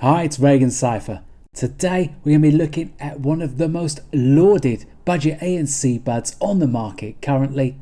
Hi, it's ReganCipher. Today we're going to be looking at one of the most lauded budget ANC buds on the market currently,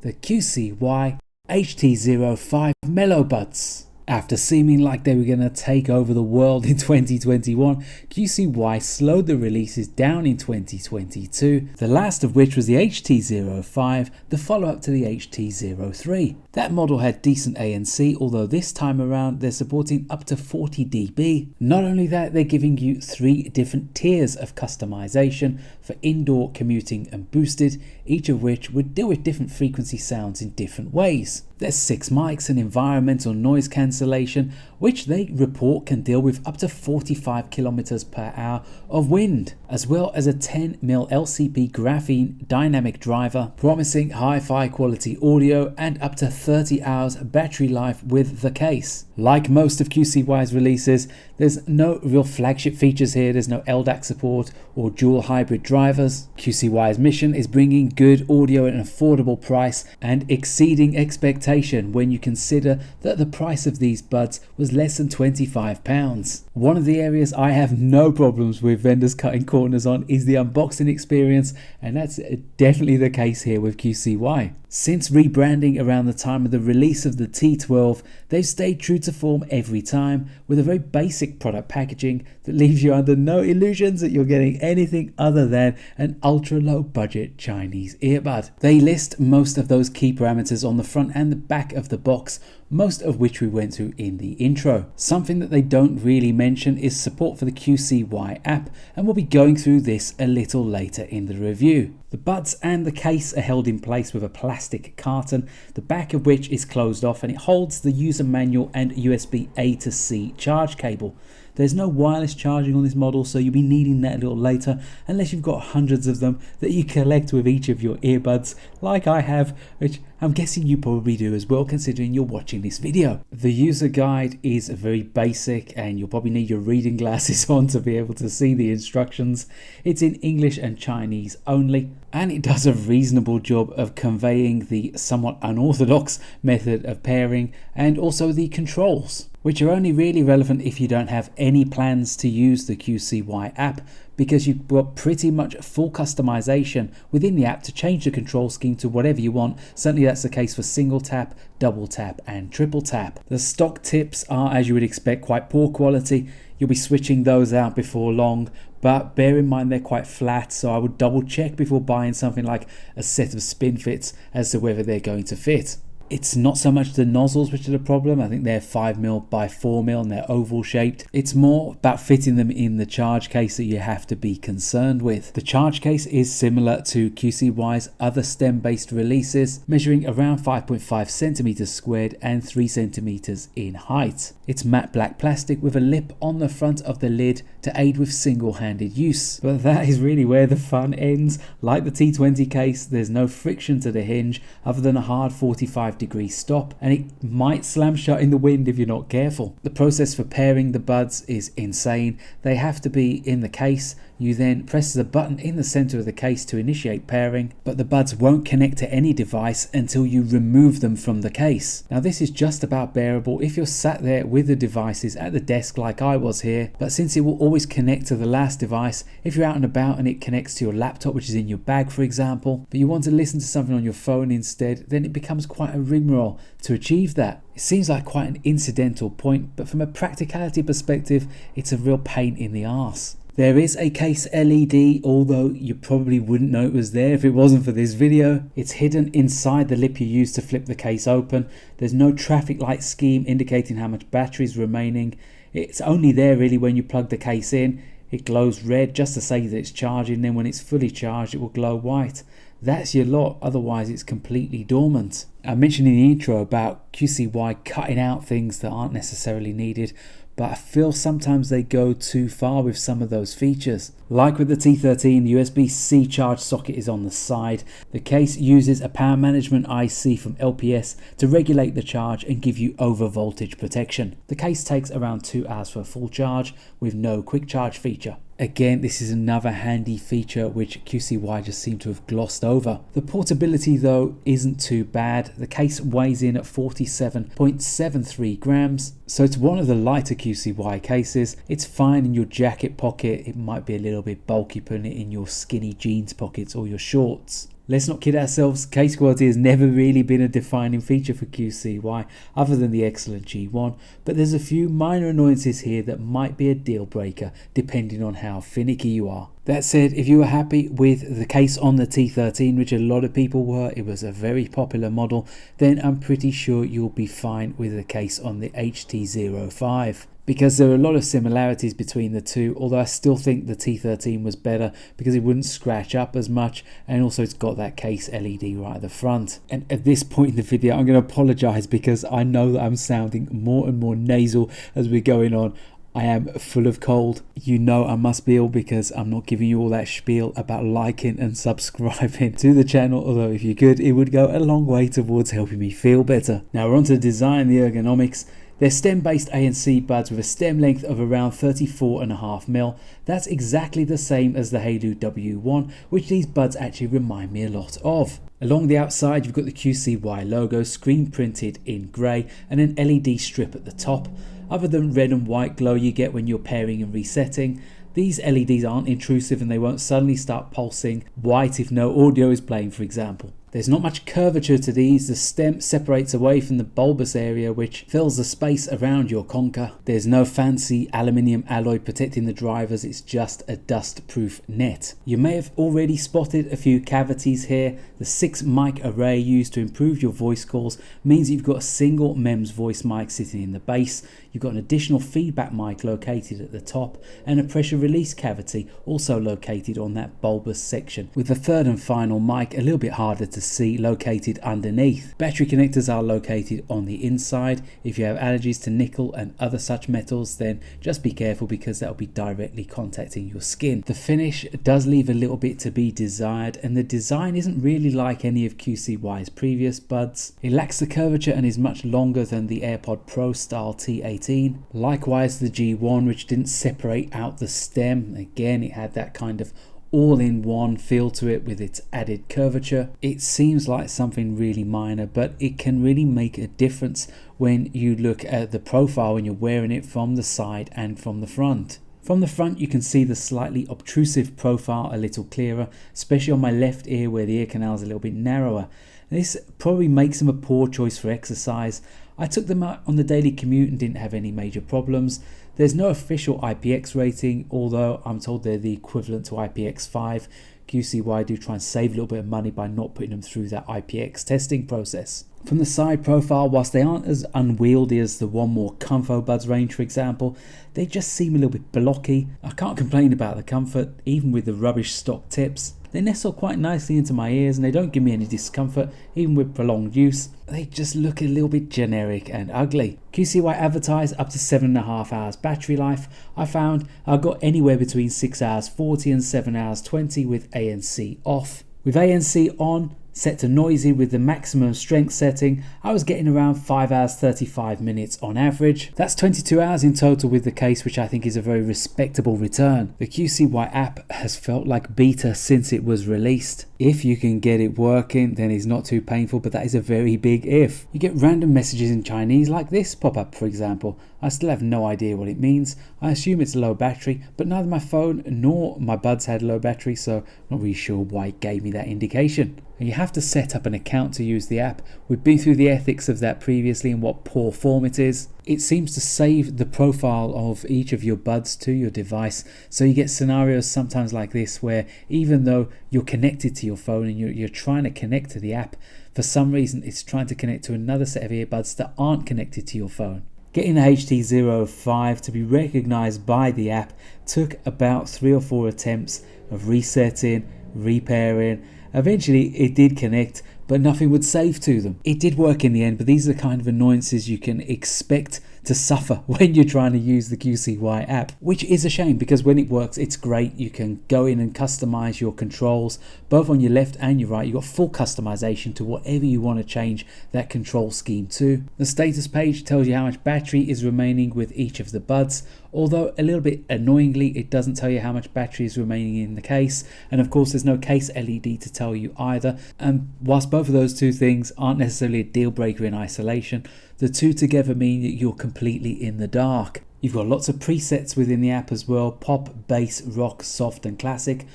the QCY HT05 MeloBuds. After seeming like they were going to take over the world in 2021, QCY slowed the releases down in 2022, the last of which was the HT05, the follow-up to the HT03. That model had decent ANC, although this time around they're supporting up to 40 dB. Not only that, they're giving you 3 different tiers of customization for indoor, commuting and boosted, each of which would deal with different frequency sounds in different ways. There's 6 mics and environmental noise cancellation, which they report can deal with up to 45 km per hour of wind, as well as a 10mm LCP graphene dynamic driver, promising hi-fi quality audio and up to 30 hours battery life with the case. Like most of QCY's releases, there's no real flagship features here. There's no LDAC support or dual hybrid drivers. QCY's mission is bringing good audio at an affordable price and exceeding expectation when you consider that the price of these buds was less than £25. One of the areas I have no problems with vendors cutting corners on is the unboxing experience, and that's definitely the case here with QCY. Since rebranding around the time of the release of the T12, they've stayed true to form every time, with a very basic product packaging that leaves you under no illusions that you're getting anything other than an ultra low budget Chinese earbud. They list most of those key parameters on the front and the back of the box, most of which we went through in the intro. Something that they don't really mention is support for the QCY app, and we'll be going through this a little later in the review. The buds and the case are held in place with a plastic carton, the back of which is closed off, and it holds the user manual and USB A to C charge cable. There's no wireless charging on this model, so you'll be needing that a little later, unless you've got hundreds of them that you collect with each of your earbuds, like I have, which I'm guessing you probably do as well, considering you're watching this video. The user guide is very basic, and you'll probably need your reading glasses on to be able to see the instructions. It's in English and Chinese only, and it does a reasonable job of conveying the somewhat unorthodox method of pairing and also the controls, which are only really relevant if you don't have any plans to use the QCY app, because you've got pretty much full customization within the app to change the control scheme to whatever you want. Certainly that's the case for single tap, double tap and triple tap. The stock tips are, as you would expect, quite poor quality. You'll be switching those out before long, but bear in mind they're quite flat, so I would double check before buying something like a set of spin fits as to whether they're going to fit. It's not so much the nozzles which are the problem. I think they're 5mm by 4mm and they're oval shaped. It's more about fitting them in the charge case that you have to be concerned with. The charge case is similar to QCY's other stem based releases, measuring around 5.5 centimeters squared and 3 centimeters in height. It's matte black plastic with a lip on the front of the lid to aid with single-handed use. But that is really where the fun ends. Like the T20 case, there's no friction to the hinge other than a hard 45-degree stop, and it might slam shut in the wind if you're not careful. The process for pairing the buds is insane. They have to be in the case. You then press the button in the center of the case to initiate pairing, but the buds won't connect to any device until you remove them from the case. Now this is just about bearable if you're sat there with the devices at the desk like I was here, but since it will always connect to the last device, if you're out and about and it connects to your laptop, which is in your bag for example, but you want to listen to something on your phone instead, then it becomes quite a rigmarole to achieve that. It seems like quite an incidental point, but from a practicality perspective, it's a real pain in the arse. There is a case LED, although you probably wouldn't know it was there if it wasn't for this video. It's hidden inside the lip you use to flip the case open. There's no traffic light scheme indicating how much battery is remaining. It's only there really when you plug the case in. It glows red just to say that it's charging, then when it's fully charged it will glow white. That's your lot, otherwise it's completely dormant. I mentioned in the intro about QCY cutting out things that aren't necessarily needed, but I feel sometimes they go too far with some of those features. Like with the T13, the USB-C charge socket is on the side. The case uses a power management IC from LPS to regulate the charge and give you over voltage protection. The case takes around 2 hours for a full charge with no quick charge feature. Again, this is another handy feature which QCY just seemed to have glossed over. The portability though isn't too bad. The case weighs in at 47.73 grams, so it's one of the lighter QCY cases. It's fine in your jacket pocket. It might be a little bit bulky putting it in your skinny jeans pockets or your shorts. Let's not kid ourselves, case quality has never really been a defining feature for QCY other than the excellent G1, but there's a few minor annoyances here that might be a deal breaker depending on how finicky you are. That said, if you were happy with the case on the T13, which a lot of people were, it was a very popular model, then I'm pretty sure you'll be fine with the case on the HT05. Because there are a lot of similarities between the two, although I still think the T13 was better because it wouldn't scratch up as much, and also it's got that case LED right at the front. And at this point in the video, I'm going to apologize because I know that I'm sounding more and more nasal as we're going on. I am full of cold. You know I must be ill because I'm not giving you all that spiel about liking and subscribing to the channel, although if you could, it would go a long way towards helping me feel better. Now we're on to the design, the ergonomics. They're stem-based ANC buds with a stem length of around 34.5mm. That's exactly the same as the Halo W1, which these buds actually remind me a lot of. Along the outside, you've got the QCY logo screen printed in grey and an LED strip at the top. Other than red and white glow you get when you're pairing and resetting, these LEDs aren't intrusive and they won't suddenly start pulsing white if no audio is playing, for example. There's not much curvature to these. The stem separates away from the bulbous area which fills the space around your conker. There's no fancy aluminium alloy protecting the drivers, it's just a dust-proof net. You may have already spotted a few cavities here. The 6 mic array used to improve your voice calls means you've got a single MEMS voice mic sitting in the base. You've got an additional feedback mic located at the top and a pressure release cavity also located on that bulbous section, with the third and final mic a little bit harder to see located underneath. Battery connectors are located on the inside. If you have allergies to nickel and other such metals, then just be careful because that will be directly contacting your skin. The finish does leave a little bit to be desired, and the design isn't really like any of QCY's previous buds. It lacks the curvature and is much longer than the AirPod Pro style T18. Likewise the G1, which didn't separate out the stem. Again, it had that kind of all-in-one feel to it with its added curvature. It seems like something really minor, but it can really make a difference when you look at the profile when you're wearing it from the side and from the front. From the front you can see the slightly obtrusive profile a little clearer, especially on my left ear where the ear canal is a little bit narrower. This probably makes them a poor choice for exercise. I took them out on the daily commute and didn't have any major problems. There's no official IPX rating, although I'm told they're the equivalent to IPX5. QCY do try and save a little bit of money by not putting them through that IPX testing process. From the side profile, whilst they aren't as unwieldy as the one more Comfo Buds range for example, they just seem a little bit blocky. I can't complain about the comfort, even with the rubbish stock tips. They nestle quite nicely into my ears and they don't give me any discomfort even with prolonged use. They just look a little bit generic and ugly. QCY advertised up to 7.5 hours battery life. I found I got anywhere between 6 hours 40 and 7 hours 20 with ANC off. With ANC on, set to noisy with the maximum strength setting, I was getting around 5 hours 35 minutes on average. That's 22 hours in total with the case, which I think is a very respectable return. The QCY app has felt like beta since it was released. If you can get it working, then it's not too painful, but that is a very big if. You get random messages in Chinese like this pop up, for example. I still have no idea what it means. I assume it's low battery, but neither my phone nor my buds had low battery, so I'm not really sure why it gave me that indication. And you have to set up an account to use the app. We've been through the ethics of that previously and what poor form it is. It seems to save the profile of each of your buds to your device, so you get scenarios sometimes like this where even though you're connected to your phone and you're trying to connect to the app, for some reason it's trying to connect to another set of earbuds that aren't connected to your phone. Getting the HT05 to be recognized by the app took about 3 or 4 attempts of resetting, repairing. Eventually it did connect, but nothing would save to them. It did work in the end, but these are the kind of annoyances you can expect to suffer when you're trying to use the QCY app, which is a shame because when it works, it's great. You can go in and customize your controls, both on your left and your right. You've got full customization to whatever you want to change that control scheme to. The status page tells you how much battery is remaining with each of the buds, although a little bit annoyingly, it doesn't tell you how much battery is remaining in the case. And of course, there's no case LED to tell you either. And whilst both of those two things aren't necessarily a deal breaker in isolation, the two together mean that you're completely in the dark. You've got lots of presets within the app as well: pop, bass, rock, soft and classic.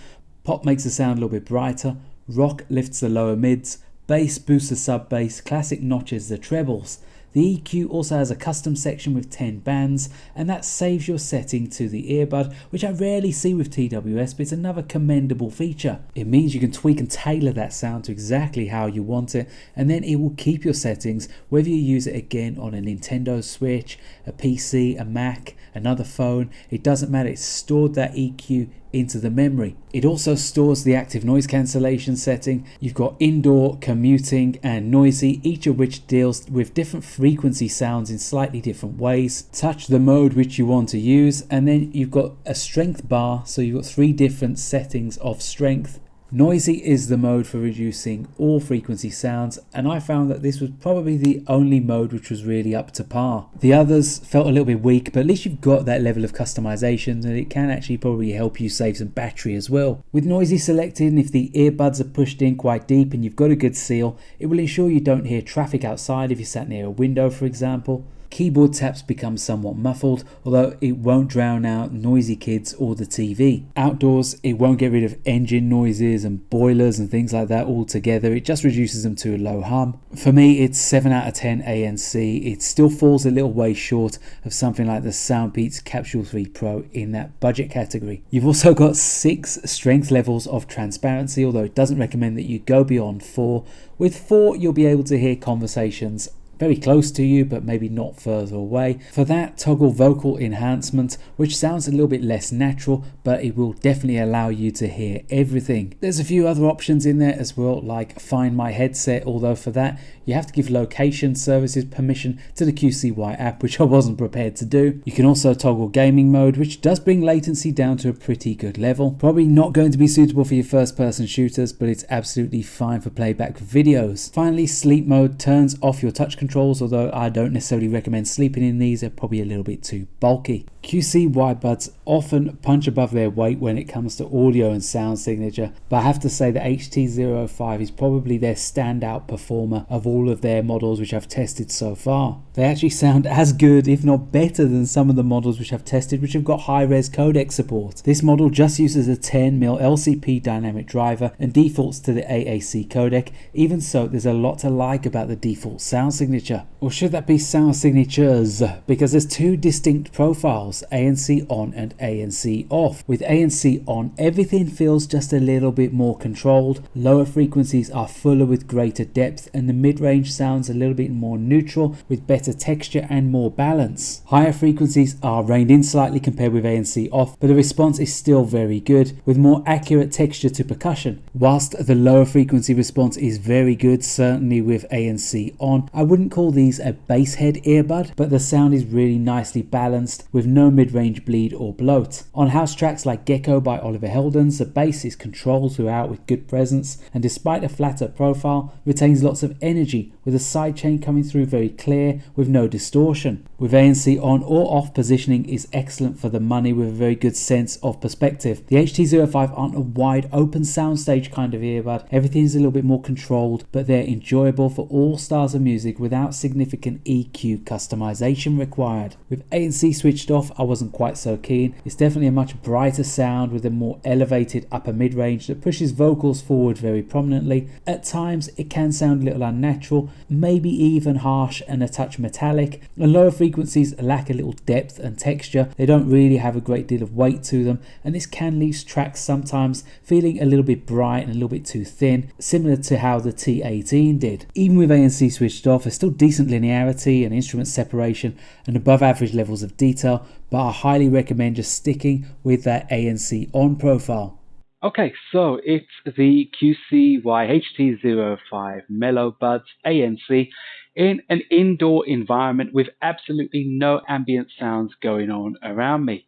Pop makes the sound a little bit brighter, rock lifts the lower mids, bass boosts the sub bass, classic notches the trebles. The EQ also has a custom section with 10 bands, and that saves your setting to the earbud, which I rarely see with TWS, but it's another commendable feature. It means you can tweak and tailor that sound to exactly how you want it, and then it will keep your settings whether you use it again on a Nintendo Switch, a PC, a Mac, another phone. It doesn't matter, it's stored that EQ into the memory. It also stores the active noise cancellation setting. You've got indoor, commuting and noisy, each of which deals with different frequency sounds in slightly different ways. Touch the mode which you want to use, and then you've got a strength bar, so you've got 3 different settings of strength. Noisy is the mode for reducing all frequency sounds, and I found that this was probably the only mode which was really up to par. The others felt a little bit weak, but at least you've got that level of customization and it can actually probably help you save some battery as well. With noisy selected, and if the earbuds are pushed in quite deep and you've got a good seal, it will ensure you don't hear traffic outside if you sat near a window, for example. Keyboard taps become somewhat muffled, although it won't drown out noisy kids or the TV. Outdoors, it won't get rid of engine noises and boilers and things like that altogether. It just reduces them to a low hum. For me, it's 7 out of 10 ANC. It still falls a little way short of something like the Soundpeats Capsule 3 Pro in that budget category. You've also got 6 strength levels of transparency, although it doesn't recommend that you go beyond 4. With 4, you'll be able to hear conversations very close to you, but maybe not further away. For that, toggle vocal enhancement, which sounds a little bit less natural, but it will definitely allow you to hear everything. There's a few other options in there as well, like Find My Headset, although for that, you have to give location services permission to the QCY app, which I wasn't prepared to do. You can also toggle gaming mode, which does bring latency down to a pretty good level. Probably not going to be suitable for your first-person shooters, but it's absolutely fine for playback videos. Finally, sleep mode turns off your touch controls, although I don't necessarily recommend sleeping in these. They're probably a little bit too bulky. QCY buds often punch above their weight when it comes to audio and sound signature, but I have to say the HT05 is probably their standout performer of all of their models which I've tested so far. They actually sound as good, if not better, than some of the models which I've tested which have got high-res codec support. This model just uses a 10mm LCP dynamic driver and defaults to the AAC codec. Even so, there's a lot to like about the default sound signature. Or should that be sound signatures? Because there's 2 distinct profiles, ANC on and ANC off. With ANC on, everything feels just a little bit more controlled. Lower frequencies are fuller with greater depth, and the mid-range sounds a little bit more neutral with better texture and more balance. Higher frequencies are reined in slightly compared with ANC off, but the response is still very good with more accurate texture to percussion. Whilst the lower frequency response is very good, certainly with ANC on, I wouldn't call these a bass head earbud, but the sound is really nicely balanced with no mid-range bleed or bloat. On house tracks like Gecko by Oliver Heldens, the bass is controlled throughout with good presence, and despite a flatter profile, retains lots of energy with a sidechain coming through very clear with no distortion. With ANC on or off, positioning is excellent for the money with a very good sense of perspective. The HT05 aren't a wide open soundstage kind of earbud. Everything is a little bit more controlled, but they're enjoyable for all styles of music without significant EQ customization required. With ANC switched off, I wasn't quite so keen. It's definitely a much brighter sound with a more elevated upper mid-range that pushes vocals forward very prominently. At times it can sound a little unnatural, maybe even harsh and a touch metallic, and lower frequencies lack a little depth and texture. They don't really have a great deal of weight to them, and this can leave tracks sometimes feeling a little bit bright and a little bit too thin, similar to how the T18 did. Even with ANC switched off, there's still decent linearity and instrument separation and above average levels of detail, but I highly recommend just sticking with that ANC on profile. Okay, so it's the QCY HT05 MeloBuds ANC. in an indoor environment with absolutely no ambient sounds going on around me.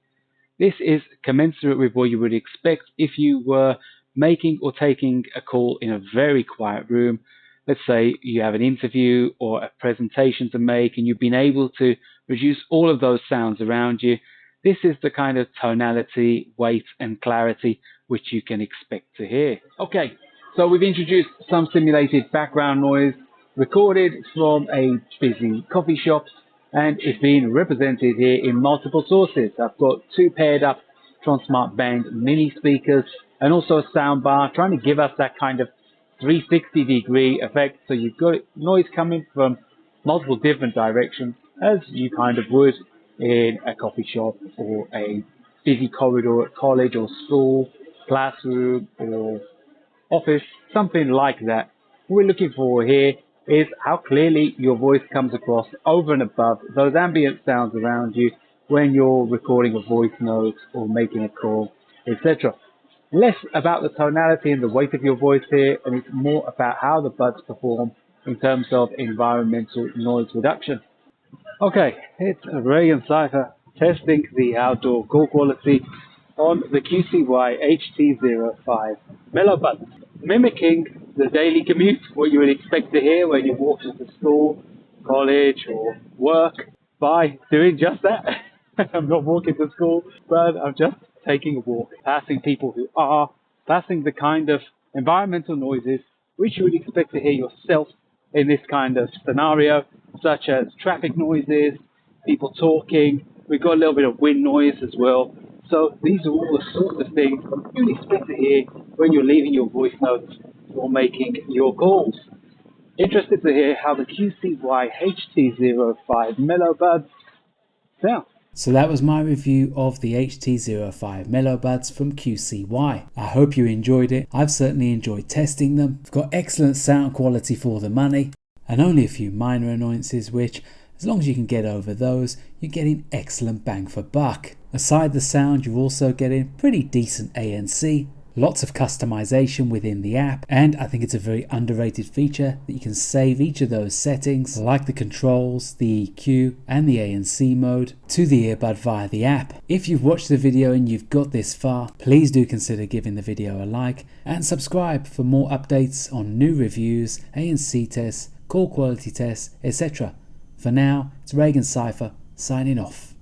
This is commensurate with what you would expect if you were making or taking a call in a very quiet room. Let's say you have an interview or a presentation to make and you've been able to reduce all of those sounds around you. This is the kind of tonality, weight, and clarity which you can expect to hear. Okay, so we've introduced some simulated background noise recorded from a busy coffee shop, and it's being represented here in multiple sources. I've got two paired up Transmart Band mini speakers and also a sound bar trying to give us that kind of 360-degree effect. So you've got noise coming from multiple different directions as you kind of would in a coffee shop or a busy corridor at college or school, classroom or office, something like that. What we're looking for here is how clearly your voice comes across over and above those ambient sounds around you when you're recording a voice note or making a call, etc. Less about the tonality and the weight of your voice here, and it's more about how the buds perform in terms of environmental noise reduction. Okay, it's ReganCipher testing the outdoor call quality on the QCY HT05 MeloBuds, mimicking the daily commute, what you would expect to hear when you walk into school, college or work, by doing just that. I'm not walking to school, but I'm just taking a walk, passing people who are, passing the kind of environmental noises which you would expect to hear yourself in this kind of scenario, such as traffic noises, people talking. We've got a little bit of wind noise as well. So these are all the sorts of things you'd expect to hear when you're leaving your voice notes or making your calls. Interested to hear how the QCY HT05 MeloBuds sound. So that was my review of the HT05 MeloBuds from QCY. I hope you enjoyed it. I've certainly enjoyed testing them. I've got excellent sound quality for the money and only a few minor annoyances which, as long as you can get over those, you're getting excellent bang for buck. Aside the sound, you're also getting pretty decent ANC, lots of customization within the app, and I think it's a very underrated feature that you can save each of those settings, like the controls, the EQ and the ANC mode, to the earbud via the app. If you've watched the video and you've got this far, please do consider giving the video a like and subscribe for more updates on new reviews, ANC tests, call quality tests, etc. For now, it's ReganCipher signing off.